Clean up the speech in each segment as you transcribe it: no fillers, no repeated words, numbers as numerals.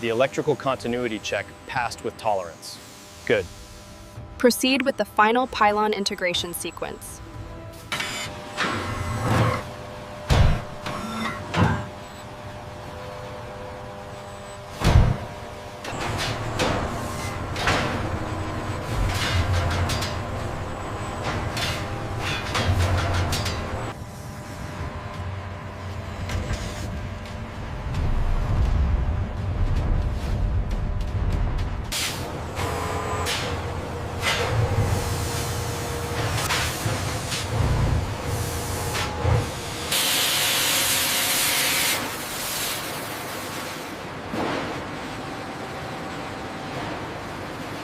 The electrical continuity check passed with tolerance. Good. Proceed with the final pylon integration sequence.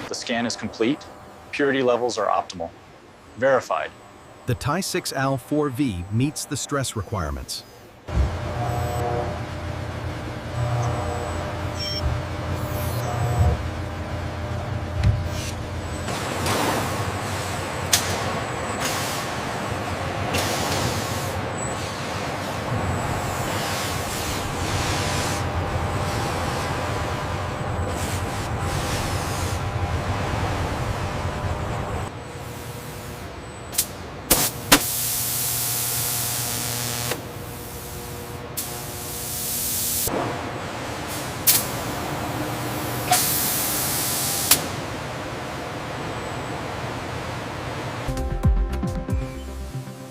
The scan is complete. Purity levels are optimal. Verified. The Ty-6Al-4V meets the stress requirements.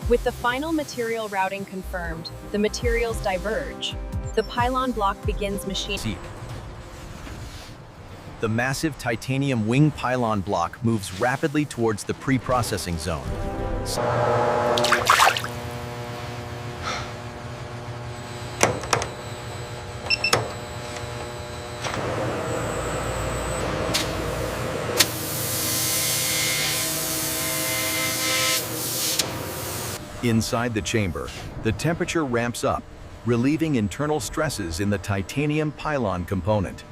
With the final material routing confirmed, the materials diverge. The pylon block begins machining. The massive titanium wing pylon block moves rapidly towards the pre-processing zone. Inside the chamber, the temperature ramps up, relieving internal stresses in the titanium pylon component.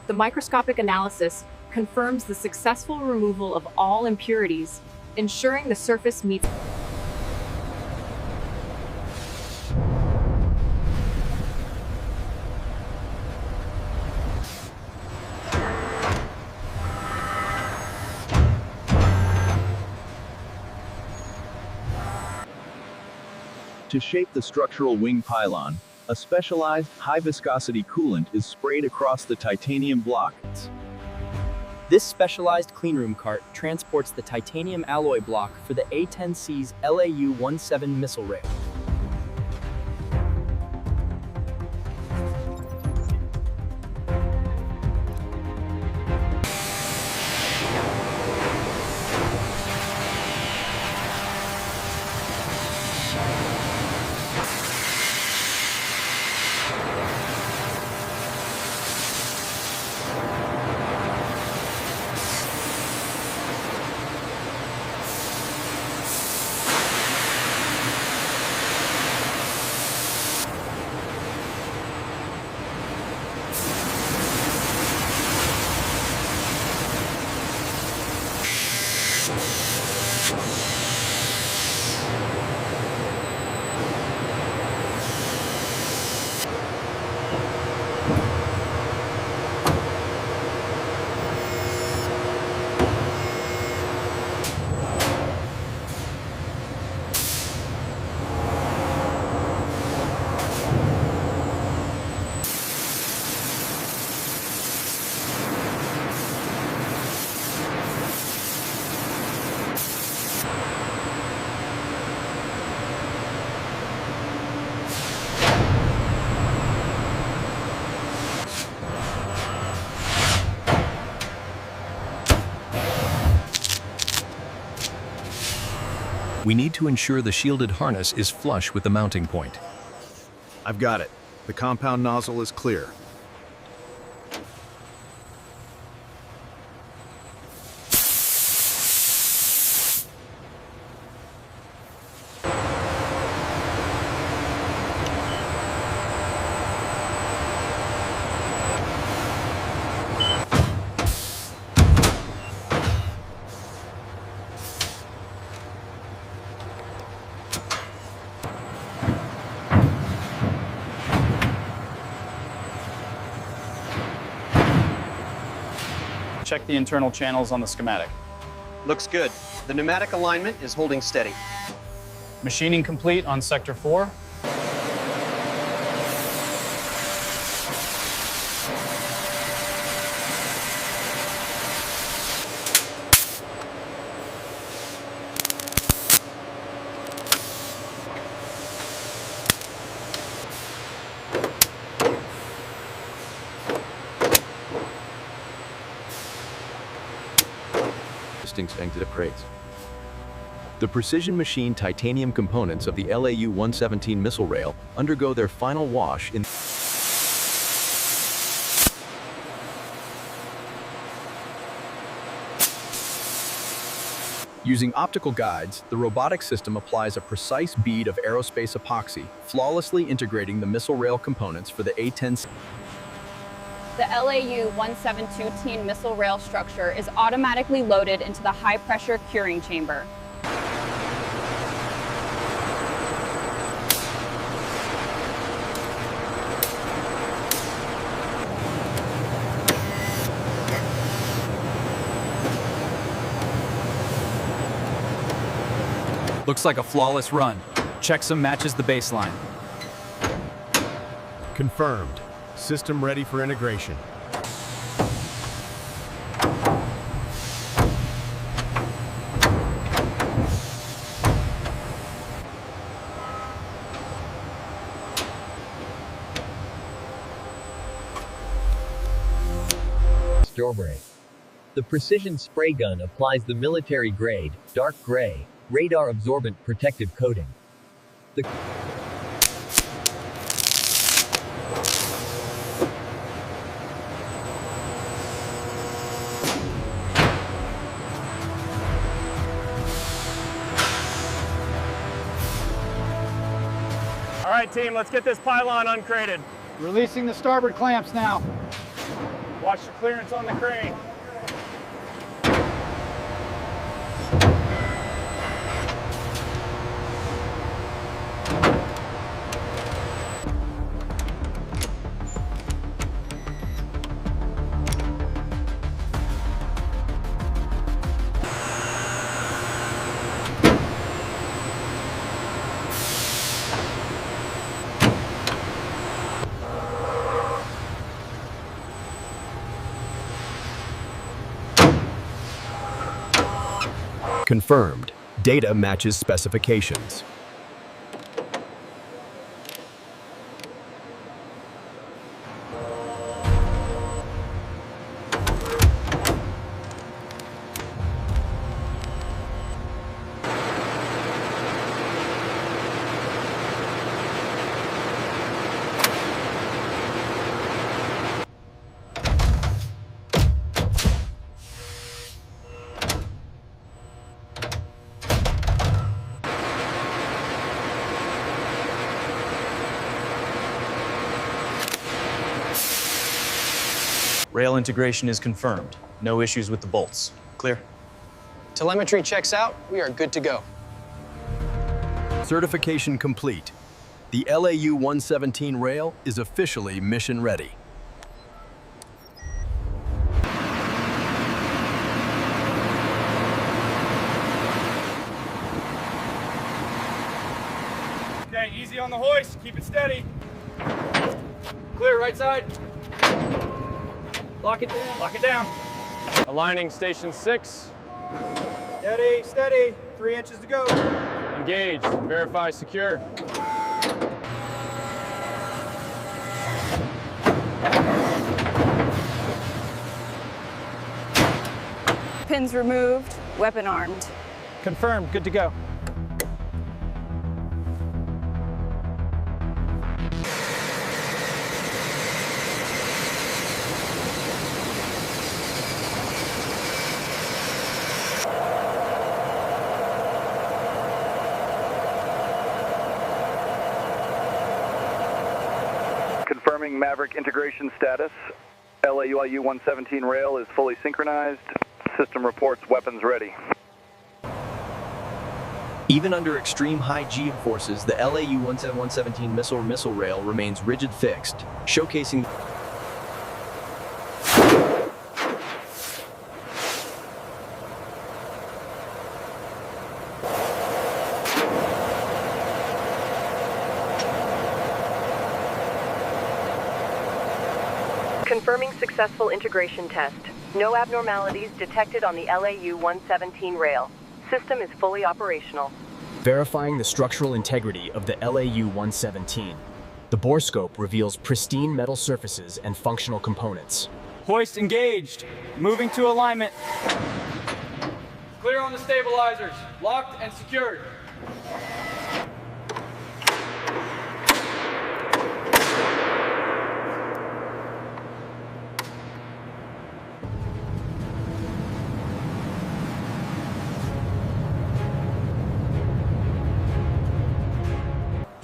The microscopic analysis confirms the successful removal of all impurities, ensuring the surface meets. To shape the structural wing pylon, a specialized, high-viscosity coolant is sprayed across the titanium block. This specialized cleanroom cart transports the titanium alloy block for the A-10C's LAU-17 missile rail. We need to ensure the shielded harness is flush with the mounting point. I've got it. The compound nozzle is clear. Check the internal channels on the schematic. Looks good. The pneumatic alignment is holding steady. Machining complete on Sector 4. The precision-machined titanium components of the LAU-117 missile rail undergo their final wash in Using optical guides, the robotic system applies a precise bead of aerospace epoxy, flawlessly integrating the missile rail components for the A-10C. The LAU-172 missile rail structure is automatically loaded into the high-pressure curing chamber. Looks like a flawless run. Checksum matches the baseline. Confirmed. System ready for integration. Strawberry. The precision spray gun applies the military-grade, dark gray, radar-absorbent protective coating. All right, team, let's get this pylon uncrated. Releasing the starboard clamps now. Watch the clearance on the crane. Confirmed. Data matches specifications. Rail integration is confirmed. No issues with the bolts. Clear? Telemetry checks out. We are good to go. Certification complete. The LAU-117 rail is officially mission ready. Okay, easy on the hoist. Keep it steady. Clear, right side. Lock it down. Lock it down. Aligning station 6. Steady, steady. 3 inches to go. Engage. Verify secure. Pins removed, weapon armed. Confirmed. Good to go. Confirming Maverick integration status. LAU-117 rail is fully synchronized. System reports weapons ready. Even under extreme high G forces, the LAU-117 missile rail remains rigid fixed, showcasing Confirming successful integration test. No abnormalities detected on the LAU-117 rail. System is fully operational. Verifying the structural integrity of the LAU-117. The borescope reveals pristine metal surfaces and functional components. Hoist engaged. Moving to alignment. Clear on the stabilizers. Locked and secured.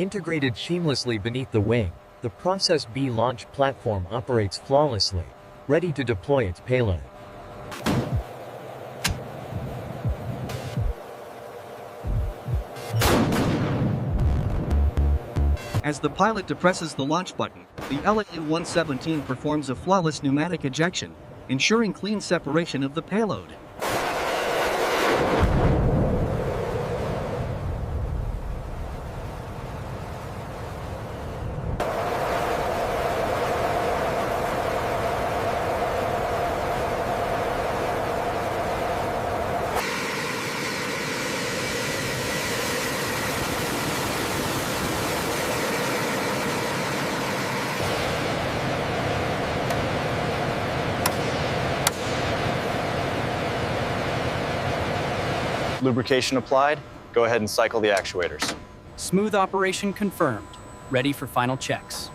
Integrated seamlessly beneath the wing, the Process B launch platform operates flawlessly, ready to deploy its payload. As the pilot depresses the launch button, the LAU-117 performs a flawless pneumatic ejection, ensuring clean separation of the payload. Lubrication applied. Go ahead and cycle the actuators. Smooth operation confirmed. Ready for final checks.